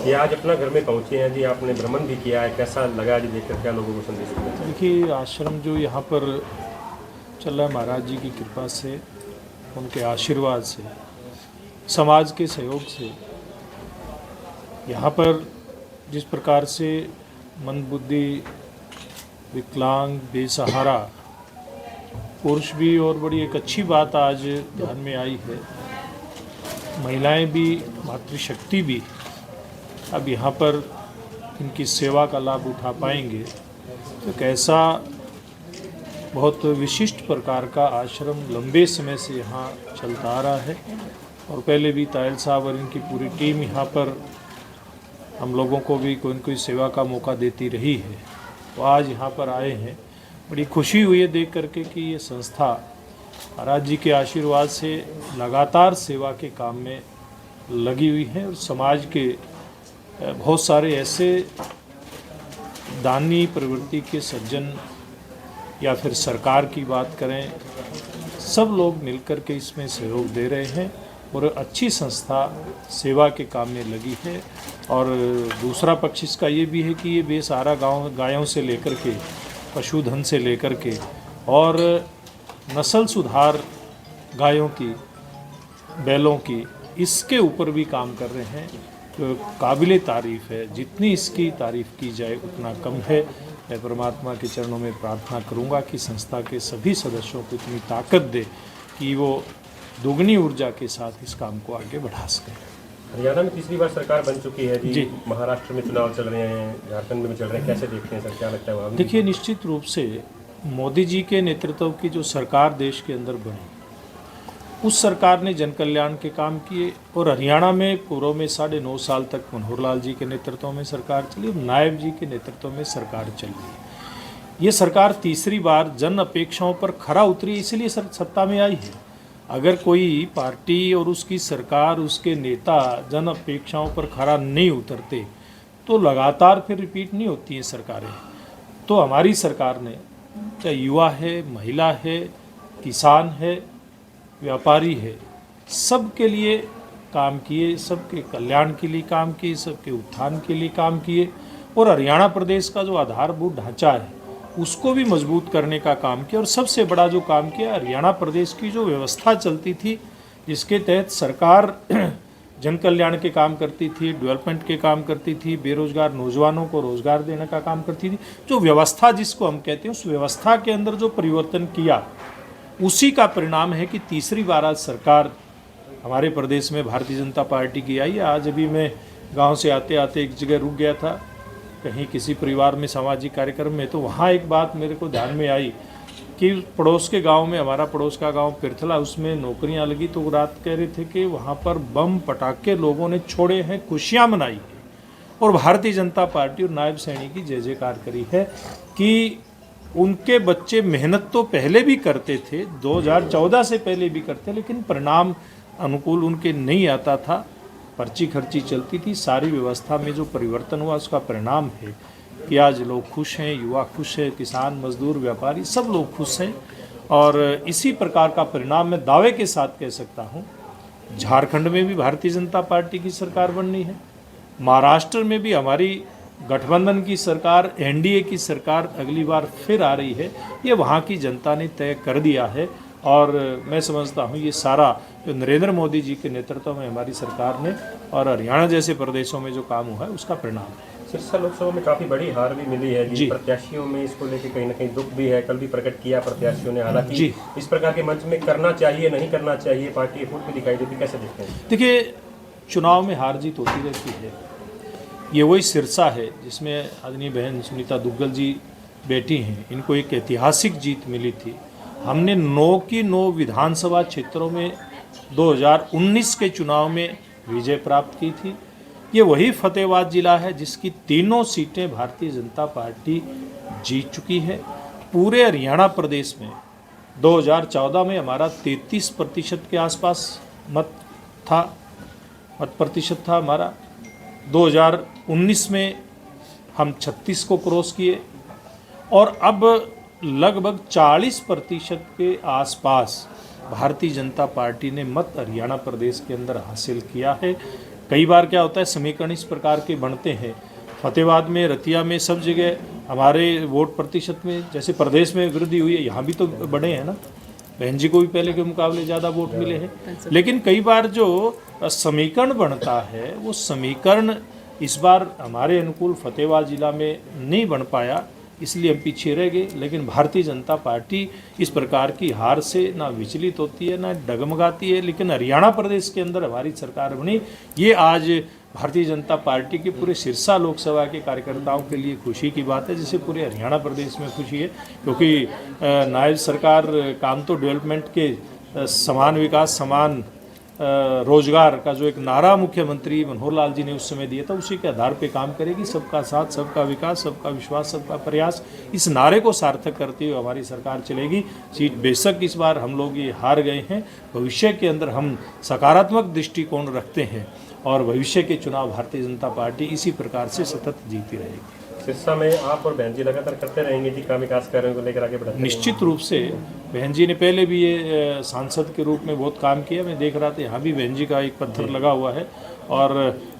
ये आज अपना घर में पहुँचे हैं जी, आपने भ्रमण भी किया है, कैसा लगा जी देखकर, क्या लोगों को संदेश देना चाहिए? देखिए, आश्रम जो यहाँ पर चल रहा है महाराज जी की कृपा से, उनके आशीर्वाद से, समाज के सहयोग से, यहाँ पर जिस प्रकार से मंदबुद्धि, विकलांग, बेसहारा पुरुष भी, और बड़ी एक अच्छी बात आज ध्यान में आई है, महिलाएं भी, मातृशक्ति भी अब यहाँ पर इनकी सेवा का लाभ उठा पाएंगे। तो एक ऐसा बहुत विशिष्ट प्रकार का आश्रम लंबे समय से यहाँ चलता आ रहा है, और पहले भी तायल साहब और इनकी पूरी टीम यहाँ पर हम लोगों को भी कोई न कोई सेवा का मौका देती रही है। तो आज यहाँ पर आए हैं, बड़ी खुशी हुई है देख करके कि ये संस्था महाराज जी के आशीर्वाद से लगातार सेवा के काम में लगी हुई है, और समाज के बहुत सारे ऐसे दानी प्रवृत्ति के सज्जन या फिर सरकार की बात करें, सब लोग मिलकर के इसमें सहयोग दे रहे हैं, और अच्छी संस्था सेवा के काम में लगी है। और दूसरा पक्ष इसका ये भी है कि ये बेसहारा गायों से लेकर के, पशुधन से लेकर के, और नस्ल सुधार गायों की, बैलों की, इसके ऊपर भी काम कर रहे हैं। तो काबिले तारीफ़ है, जितनी इसकी तारीफ़ की जाए उतना कम है। मैं परमात्मा के चरणों में प्रार्थना करूंगा कि संस्था के सभी सदस्यों को इतनी ताकत दे कि वो दोगुनी ऊर्जा के साथ इस काम को आगे बढ़ा सकें। हरियाणा में तीसरी बार सरकार बन चुकी है जी। महाराष्ट्र में चुनाव चल रहे हैं, झारखंड में चल रहे हैं, कैसे देखते हैं सर, क्या लगता है वहाँ? देखिए, निश्चित रूप से मोदी जी के नेतृत्व की जो सरकार देश के अंदर बनी, उस सरकार ने जन कल्याण के काम किए, और हरियाणा में पूर्व में 9.5 साल तक मनोहर लाल जी के नेतृत्व में सरकार चली, और नायब जी के नेतृत्व में सरकार चली। ये सरकार तीसरी बार जन अपेक्षाओं पर खरा उतरी, इसलिए सत्ता में आई है। अगर कोई पार्टी और उसकी सरकार, उसके नेता जन अपेक्षाओं पर खरा नहीं उतरते तो लगातार फिर रिपीट नहीं होती हैं सरकारें। तो हमारी सरकार ने, चाहे युवा है, महिला है, किसान है, व्यापारी है, सबके लिए काम किए, सबके कल्याण के लिए काम किए, सबके उत्थान के लिए काम किए, और हरियाणा प्रदेश का जो आधारभूत ढांचा है उसको भी मजबूत करने का काम किया। और सबसे बड़ा जो काम किया, हरियाणा प्रदेश की जो व्यवस्था चलती थी, जिसके तहत सरकार जन कल्याण के काम करती थी, डेवलपमेंट के काम करती थी, बेरोजगार नौजवानों को रोजगार देने का काम करती थी, जो व्यवस्था जिसको हम कहते हैं, उस व्यवस्था के अंदर जो परिवर्तन किया, उसी का परिणाम है कि तीसरी बार आज सरकार हमारे प्रदेश में भारतीय जनता पार्टी की आई है। आज अभी मैं गांव से आते आते एक जगह रुक गया था, कहीं किसी परिवार में सामाजिक कार्यक्रम में, तो वहाँ एक बात मेरे को ध्यान में आई कि पड़ोस के गांव में, हमारा पड़ोस का गांव पिरथला, उसमें नौकरियां लगी, तो रात कह रहे थे कि वहाँ पर बम पटाखे लोगों ने छोड़े हैं, खुशियाँ मनाई है, और भारतीय जनता पार्टी और नायब सैनी की जय जयकार करी है कि उनके बच्चे मेहनत तो पहले भी करते थे, 2014 से पहले भी करते, लेकिन परिणाम अनुकूल उनके नहीं आता था, पर्ची खर्ची चलती थी। सारी व्यवस्था में जो परिवर्तन हुआ उसका परिणाम है कि आज लोग खुश हैं, युवा खुश है, किसान, मजदूर, व्यापारी, सब लोग खुश हैं। और इसी प्रकार का परिणाम मैं दावे के साथ कह सकता हूँ, झारखंड में भी भारतीय जनता पार्टी की सरकार बननी है, महाराष्ट्र में भी हमारी गठबंधन की सरकार, एनडीए की सरकार अगली बार फिर आ रही है। ये वहाँ की जनता ने तय कर दिया है, और मैं समझता हूँ ये सारा जो नरेंद्र मोदी जी के नेतृत्व में हमारी सरकार ने और हरियाणा जैसे प्रदेशों में जो काम हुआ है उसका परिणाम है। सिरसा लोकसभा में काफ़ी बड़ी हार भी मिली है जी। प्रत्याशियों में इसको लेकर कहीं ना कहीं दुख भी है, कल भी प्रकट किया प्रत्याशियों ने। हालांकि इस प्रकार के मंच में करना चाहिए, नहीं करना चाहिए, पार्टी फूट भी दिखाई देती, कैसे देखते हैं? देखिए, चुनाव में हार जीत होती रहती है। ये वही सिरसा है जिसमें आदरणीय बहन सुनीता दुग्गल जी बैठी हैं, इनको एक ऐतिहासिक जीत मिली थी। हमने 9 की 9 विधानसभा क्षेत्रों में 2019 के चुनाव में विजय प्राप्त की थी। ये वही फतेहाबाद जिला है जिसकी तीनों सीटें भारतीय जनता पार्टी जीत चुकी है। पूरे हरियाणा प्रदेश में 2014 में हमारा 33% के आसपास मत प्रतिशत था हमारा। 2019 में हम 36 को क्रॉस किए, और अब लगभग 40% के आसपास भारतीय जनता पार्टी ने मत हरियाणा प्रदेश के अंदर हासिल किया है। कई बार क्या होता है, समीकरण इस प्रकार के बनते हैं, फतेहाबाद में, रतिया में, सब जगह हमारे वोट प्रतिशत में जैसे प्रदेश में वृद्धि हुई है, यहाँ भी तो बढ़े हैं ना, बहन जी को भी पहले के मुकाबले ज़्यादा वोट मिले हैं। लेकिन कई बार जो समीकरण बनता है वो समीकरण इस बार हमारे अनुकूल फतेहाबाद जिला में नहीं बन पाया, इसलिए हम पीछे रह गए। लेकिन भारतीय जनता पार्टी इस प्रकार की हार से ना विचलित होती है ना डगमगाती है। लेकिन हरियाणा प्रदेश के अंदर हमारी सरकार बनी, ये आज भारतीय जनता पार्टी के पूरे सिरसा लोकसभा के कार्यकर्ताओं के लिए खुशी की बात है, जिसे पूरे हरियाणा प्रदेश में खुशी है। क्योंकि नायब सरकार काम तो डेवलपमेंट के समान विकास समान रोजगार का जो एक नारा मुख्यमंत्री मनोहर लाल जी ने उस समय दिया था, उसी के आधार पे काम करेगी। सबका साथ, सबका विकास, सबका विश्वास, सबका प्रयास, इस नारे को सार्थक करते हुए हमारी सरकार चलेगी। सीट बेशक इस बार हम लोग ये हार गए हैं, भविष्य के अंदर हम सकारात्मक दृष्टिकोण रखते हैं और भविष्य के चुनाव भारतीय जनता पार्टी इसी प्रकार से सतत जीती रहेगी। सिरसा में आप और बहन जी लगातार करते रहेंगे जी काम, विकास कार्यों को लेकर आगे बढ़ते निश्चित रूप से बहन जी ने पहले भी ये सांसद के रूप में बहुत काम किया। मैं देख रहा था यहाँ भी बहन जी का एक पत्थर लगा हुआ है और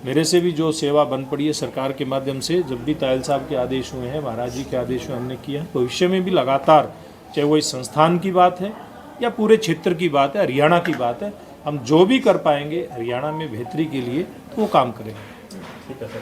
मेरे से भी जो सेवा बन पड़ी है सरकार के माध्यम से, जब भी तायल साहब के आदेश हुए हैं, महाराज जी के आदेश हुए, हमने किया है। भविष्य में भी लगातार, चाहे वो इस संस्थान की बात है या पूरे क्षेत्र की बात है, हरियाणा की बात है, हम जो भी कर पाएंगे हरियाणा में बेहतरी के लिए वो काम करेंगे। ठीक है सर।